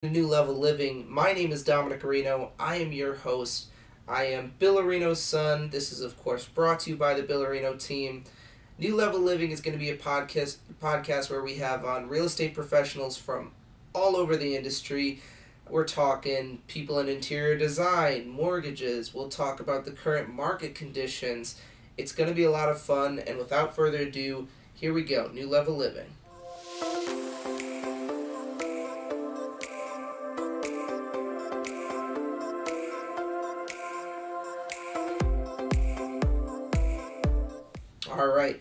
New Level Living. My name is Dominic Areno. I am your host. I am Bill Areno's son. This is, of course, brought to you by the Bill Areno team. New Level Living is going to be a podcast where we have on real estate professionals from all over the industry. We're talking people in interior design, mortgages. We'll talk about the current market conditions. It's going to be a lot of fun, and without further ado, here we go. New Level Living. All right.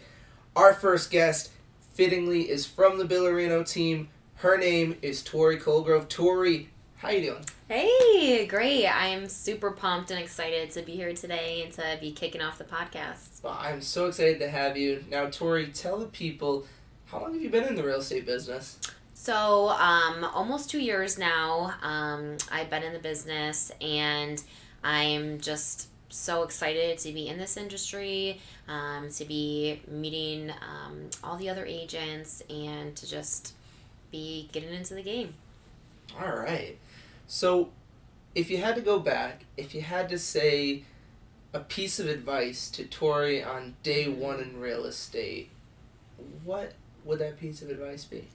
Our first guest, fittingly, is from the Bill Areno team. Her name is Torre Colegrove. Torre, how you doing? Hey, great. I'm super pumped and excited to be here today and to be kicking off the podcast. Well, I'm so excited to have you. Now, Torre, tell the people, how long have you been in the real estate business? So, almost 2 years now. I've been in the business and I'm just so excited to be in this industry, to be meeting all the other agents and to just be getting into the game. All right. So, if you had to go back, if you had to say a piece of advice to Torre on day one in real estate, what would that piece of advice be?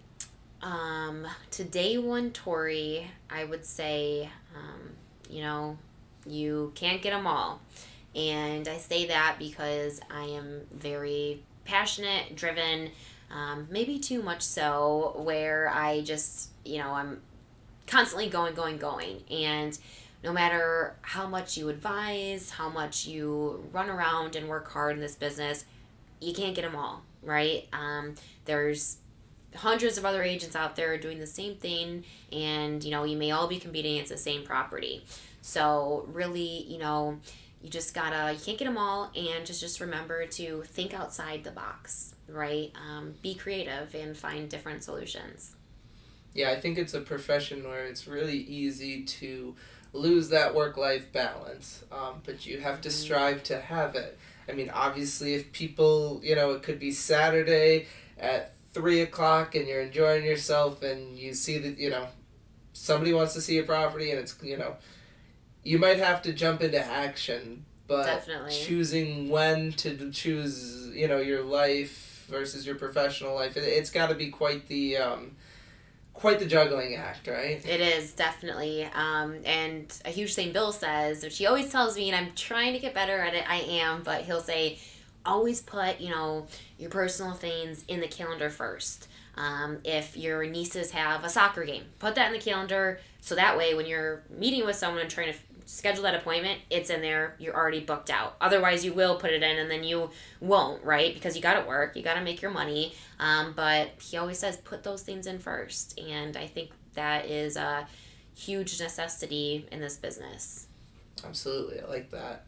To day one Torre, I would say, you can't get them all. And I say that because I am very passionate, driven, maybe too much so, where I just, I'm constantly going. And no matter how much you advise, how much you run around and work hard in this business, you can't get them all, right? There's hundreds of other agents out there doing the same thing, and you may all be competing against the same property. So really, you just gotta, you can't get them all, and just remember to think outside the box, right? Be creative and find different solutions. Yeah, I think it's a profession where it's really easy to lose that work-life balance, but you have to strive to have it. I mean, obviously, if people, it could be Saturday at 3 o'clock and you're enjoying yourself and you see that, somebody wants to see a property and it's, you might have to jump into action, but Definitely. choosing when to choose, your life versus your professional life, it's got to be quite the juggling act, right? It is, definitely. And a huge thing Bill says, which he always tells me, and I'm trying to get better at it, I am, but he'll say, always put, your personal things in the calendar first. If your nieces have a soccer game, put that in the calendar so that way when you're meeting with someone and trying to schedule that appointment, it's in there, you're already booked out. Otherwise, you will put it in and then you won't, right? Because you got to work, you got to make your money. But he always says put those things in first. And I think that is a huge necessity in this business. Absolutely, I like that.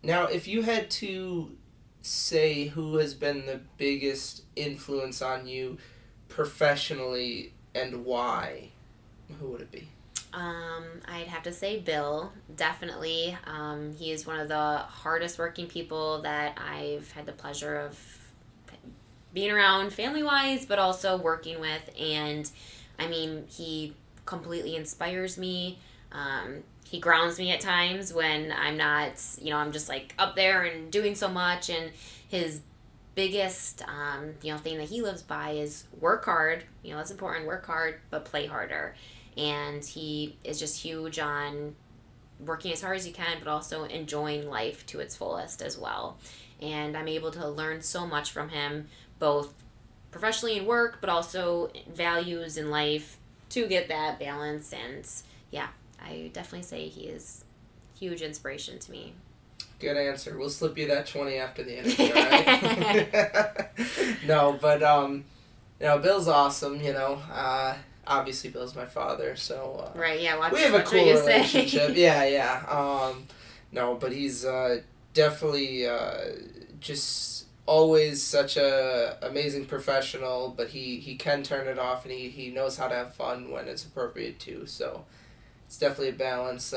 Now, if you had to say who has been the biggest influence on you professionally and why, who would it be? I'd have to say Bill, definitely. He is one of the hardest working people that I've had the pleasure of being around family-wise, but also working with. And, he completely inspires me. He grounds me at times when I'm not, I'm just like up there and doing so much. And his biggest, thing that he lives by is work hard. That's important, work hard, but play harder. And he is just huge on working as hard as you can, but also enjoying life to its fullest as well. And I'm able to learn so much from him, both professionally in work, but also values in life to get that balance. And yeah, I definitely say he is huge inspiration to me. Good answer. We'll slip you that 20 after the interview, right? No, but Bill's awesome, obviously Bill's my father, so right, yeah, we have a cool relationship. Yeah. No, but he's definitely just always such a amazing professional, but he can turn it off, and he knows how to have fun when it's appropriate too. So it's definitely a balance,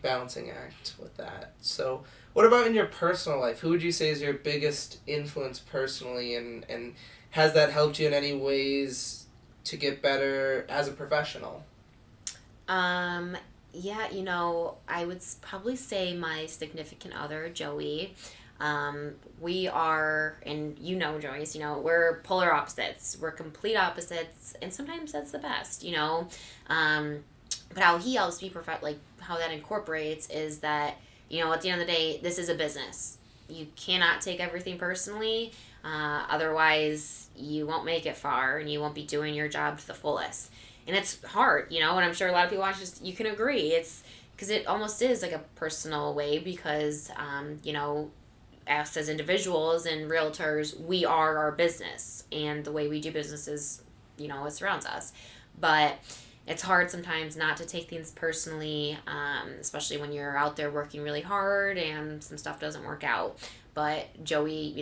balancing act with that. So what about in your personal life? Who would you say is your biggest influence personally, and has that helped you in any ways to get better as a professional? Yeah, I would probably say my significant other, Joey. We are, and Joyce, we're polar opposites. We're complete opposites, and sometimes that's the best. But how he helps me perfect, like how that incorporates is that, at the end of the day, this is a business. You cannot take everything personally, otherwise, you won't make it far and you won't be doing your job to the fullest. And it's hard, and I'm sure a lot of people watch this, you can agree. It's because it almost is like a personal way because, us as individuals and realtors, we are our business, and the way we do business is, it surrounds us. But it's hard sometimes not to take things personally, especially when you're out there working really hard and some stuff doesn't work out. But Joey,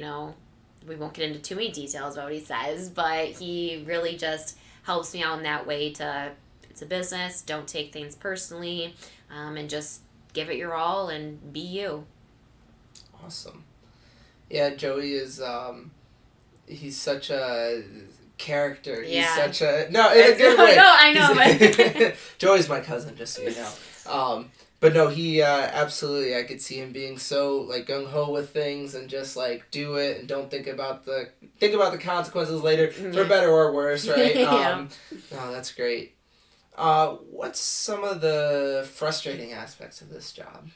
we won't get into too many details about what he says, but he really just helps me out in that way to, it's a business, don't take things personally, and just give it your all and be you. Awesome. Yeah, Joey is, he's such a character. He's such a, no, in a good way. No, I know, but. Joey's my cousin, just so you know. But no, he, absolutely, I could see him being so, like, gung-ho with things and just, like, do it and don't think about the consequences later, for better or worse, right? Yeah. No, that's great. What's some of the frustrating aspects of this job?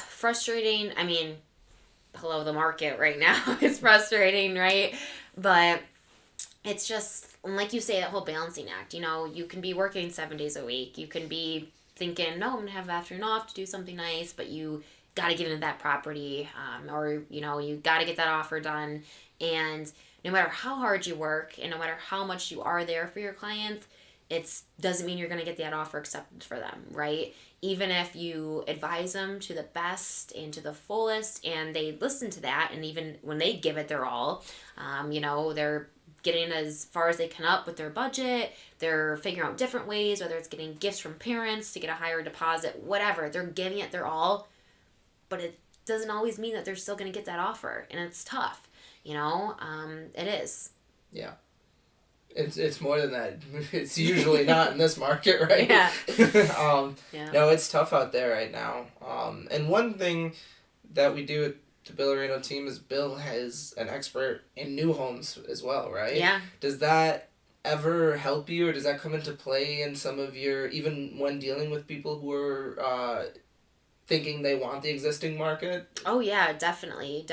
Frustrating, I mean, hello, the market right now is frustrating, right? But it's just, like you say, that whole balancing act. You can be working 7 days a week. You can be thinking, no, I'm going to have the afternoon off to do something nice, but you got to get into that property, or, you got to get that offer done. And no matter how hard you work and no matter how much you are there for your clients, it doesn't mean you're going to get that offer accepted for them, right? Even if you advise them to the best and to the fullest and they listen to that, and even when they give it their all, they're getting as far as they can up with their budget, they're figuring out different ways, whether it's getting gifts from parents to get a higher deposit, whatever, they're giving it their all, but it doesn't always mean that they're still going to get that offer, and it's tough, it is. Yeah. It's more than that. It's usually not in this market, right? Yeah. Yeah. No, it's tough out there right now. And one thing that we do at the Bill Reno team is Bill is an expert in new homes as well, right? Yeah. Does that ever help you, or does that come into play in some of your, even when dealing with people who are thinking they want the existing market? Oh, yeah, definitely.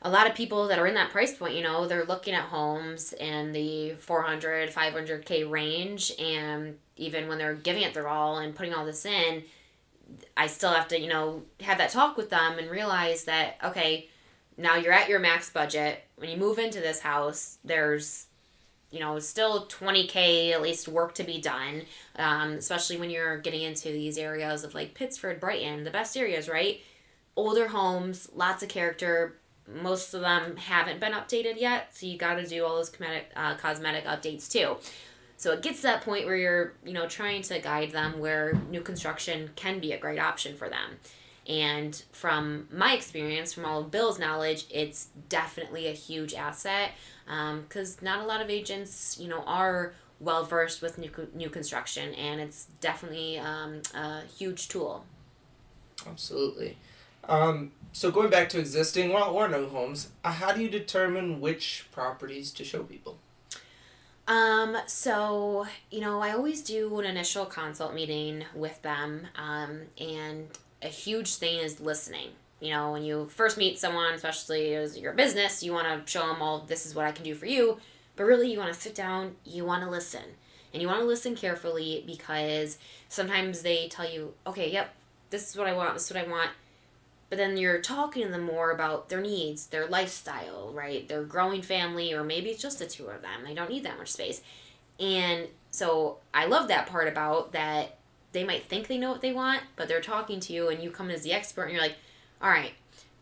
A lot of people that are in that price point, they're looking at homes in the 400, 500K range, and even when they're giving it their all and putting all this in, I still have to, have that talk with them and realize that, okay, now you're at your max budget. When you move into this house, there's, still 20K at least work to be done, especially when you're getting into these areas of like Pittsford, Brighton, the best areas, right? Older homes, lots of character. Most of them haven't been updated yet, so you got to do all those cosmetic updates too. So it gets to that point where you're, trying to guide them where new construction can be a great option for them. And from my experience, from all of Bill's knowledge, it's definitely a huge asset, because not a lot of agents, are well versed with new construction, and it's definitely a huge tool. Absolutely. So going back to existing or new homes, how do you determine which properties to show people? So, I always do an initial consult meeting with them, and a huge thing is listening. When you first meet someone, especially as your business, you want to show them all, this is what I can do for you, but really you want to sit down, you want to listen, and you want to listen carefully, because sometimes they tell you, okay, yep, this is what I want, but then you're talking to them more about their needs, their lifestyle, right? Their growing family, or maybe it's just the two of them. They don't need that much space. And so I love that part about that they might think they know what they want, but they're talking to you and you come in as the expert and you're like, all right,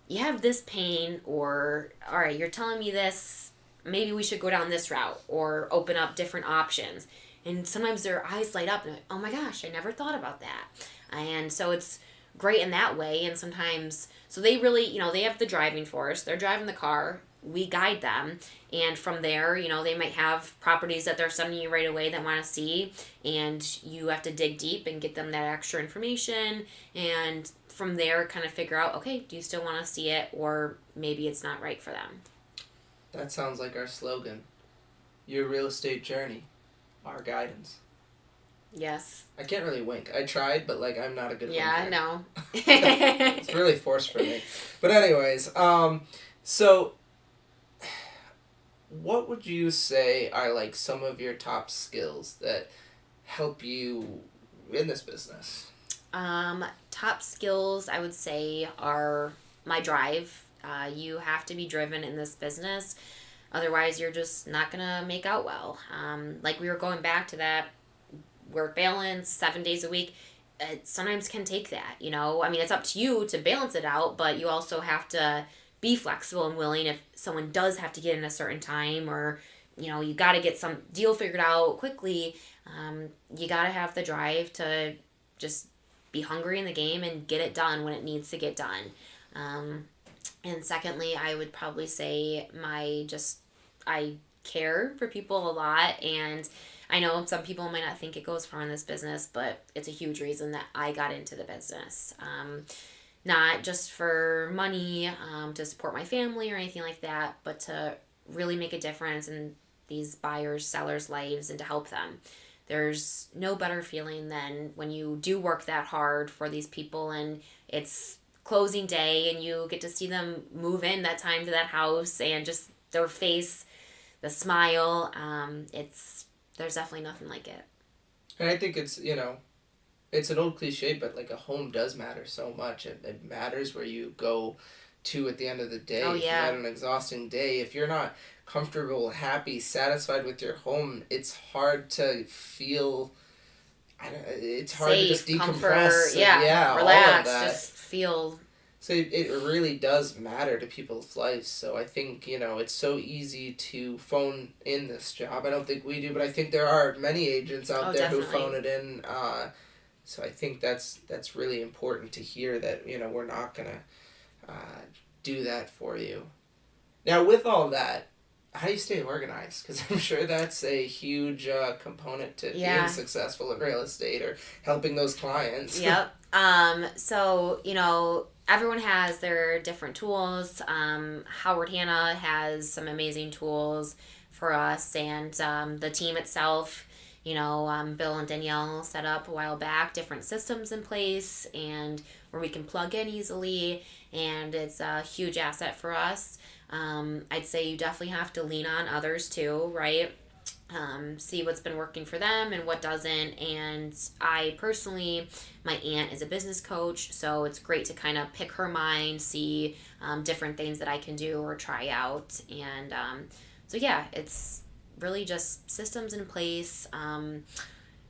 you have this pain, or all right, you're telling me this, maybe we should go down this route or open up different options. And sometimes their eyes light up and like, oh my gosh, I never thought about that. And so it's great in that way. And sometimes, so they really, they have the driving force, they're driving the car, we guide them. And from there, they might have properties that they're sending you right away that want to see, and you have to dig deep and get them that extra information. And from there, kind of figure out, okay, do you still want to see it, or maybe it's not right for them. That sounds like our slogan. Your real estate journey, our guidance. Yes. I can't really wink. I tried, but I'm not a good winker. Yeah, I know. It's really forced for me. But anyways, so what would you say are some of your top skills that help you in this business? Top skills, I would say, are my drive. You have to be driven in this business. Otherwise, you're just not going to make out well. We were going back to that work balance, 7 days a week. It sometimes can take that, it's up to you to balance it out, but you also have to be flexible and willing if someone does have to get in a certain time, or, you got to get some deal figured out quickly. You got to have the drive to just be hungry in the game and get it done when it needs to get done. And secondly, I would probably say I care for people a lot, and I know some people might not think it goes far in this business, but it's a huge reason that I got into the business. Not just for money, to support my family or anything like that, but to really make a difference in these buyers, sellers' lives and to help them. There's no better feeling than when you do work that hard for these people and it's closing day and you get to see them move in that time to that house and just their face, the smile. There's definitely nothing like it. And I think it's an old cliche, but a home does matter so much. It matters where you go to at the end of the day. Oh, yeah. If you had an exhausting day, if you're not comfortable, happy, satisfied with your home, it's hard to feel. It's hard safe, to just decompress. Comfort, yeah, relax, all of that. just feel. So it really does matter to people's lives. So I think, it's so easy to phone in this job. I don't think we do, but I think there are many agents out there definitely. who phone it in. So I think that's really important to hear that, we're not going to do that for you. Now, with all that, how do you stay organized? Because I'm sure that's a huge component to being successful in real estate or helping those clients. Yep. So, everyone has their different tools. Howard Hanna has some amazing tools for us, and the team itself, Bill and Danielle set up a while back different systems in place and where we can plug in easily, and it's a huge asset for us. I'd say you definitely have to lean on others too, right? See what's been working for them and what doesn't. And I personally, my aunt is a business coach, so it's great to kind of pick her mind, see different things that I can do or try out. And it's really just systems in place,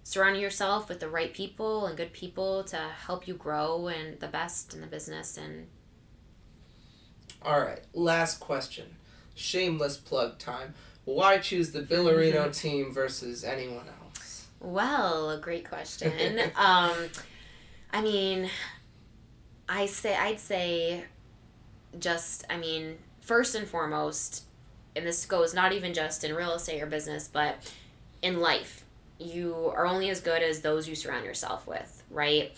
surrounding yourself with the right people and good people to help you grow and the best in the business. And all right, last question. Shameless plug time. Why choose the Billerino team versus anyone else? Well, great question. I'd say first and foremost, and this goes not even just in real estate or business, but in life, you are only as good as those you surround yourself with, right?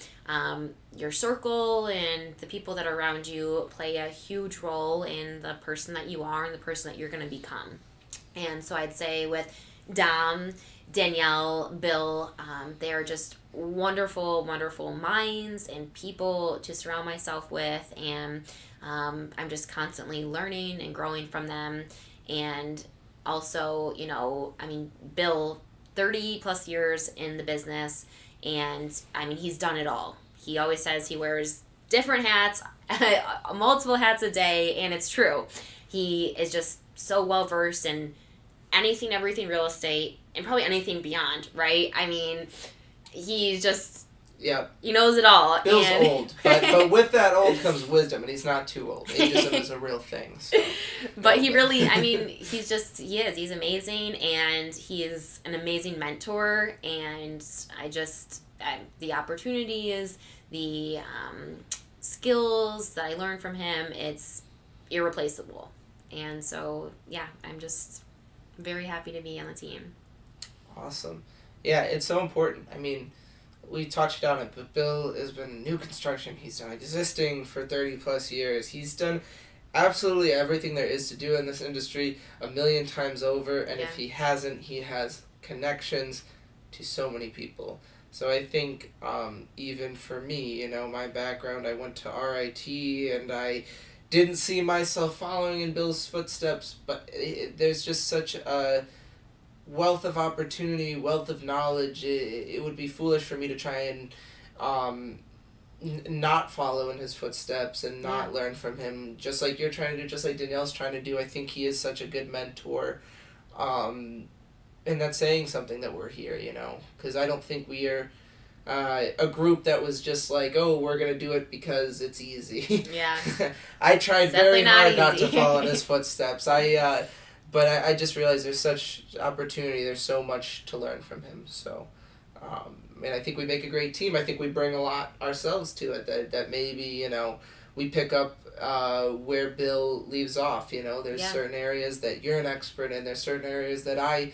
Your circle and the people that are around you play a huge role in the person that you are and the person that you're going to become. And so I'd say with Dom, Danielle, Bill, they're just wonderful, wonderful minds and people to surround myself with. And I'm just constantly learning and growing from them. And also, Bill, 30 plus years in the business, and he's done it all. He always says he wears different hats, multiple hats a day, and it's true. He is just so well versed in anything, everything real estate, and probably anything beyond, right? He's just... Yep. He knows it all. Bill's old, but with that old comes wisdom, and he's not too old. Ageism is a real thing. So. But he really, he's amazing, and he is an amazing mentor, and the opportunities, the skills that I learned from him, it's irreplaceable. And so, yeah, I'm just very happy to be on the team. Awesome. Yeah, it's so important. I mean, we touched on it, but Bill has been new construction. He's done existing for 30 plus years. He's done absolutely everything there is to do in this industry a million times over, and Yeah. if he hasn't, he has connections to so many people. So I think even for me, you know, my background, I went to RIT and I didn't see myself following in Bill's footsteps, but there's just such a wealth of opportunity, wealth of knowledge. It would be foolish for me to try and um, not follow in his footsteps and not learn from him, just like you're trying to do, just like Danielle's trying to do. I think he is such a good mentor. And that's saying something that we're here, you know, because I don't think we are a group that was just like, oh, we're going to do it because it's easy. Yeah. I tried Definitely very hard not not to easy. follow in his footsteps. But I just realized there's such opportunity. There's so much to learn from him. So, and I think we make a great team. I think we bring a lot ourselves to it that maybe, you know, we pick up where Bill leaves off. You know, there's certain areas that you're an expert in. There's certain areas that I,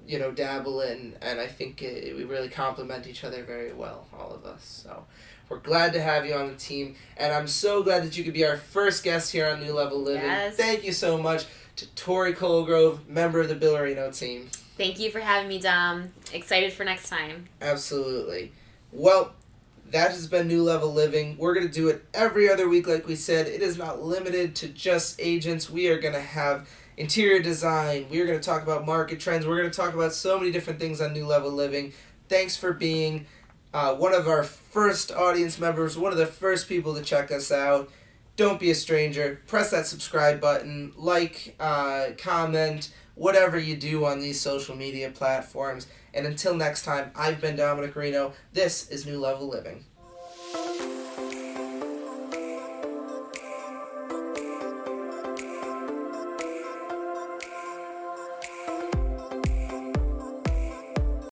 you know, dabble in. And I think we really complement each other very well, all of us. So we're glad to have you on the team. And I'm so glad that you could be our first guest here on New Level Living. Yes. Thank you so much to Torre Colegrove, member of the Billerino team. Thank you for having me, Dom. Excited for next time. Absolutely. Well, that has been New Level Living. We're going to do it every other week, like we said. It is not limited to just agents. We are going to have interior design. We are going to talk about market trends. We're going to talk about so many different things on New Level Living. Thanks for being one of our first audience members, one of the first people to check us out. Don't be a stranger. Press that subscribe button, like, comment, whatever you do on these social media platforms. And until next time, I've been Dominic Reno. This is New Level Living.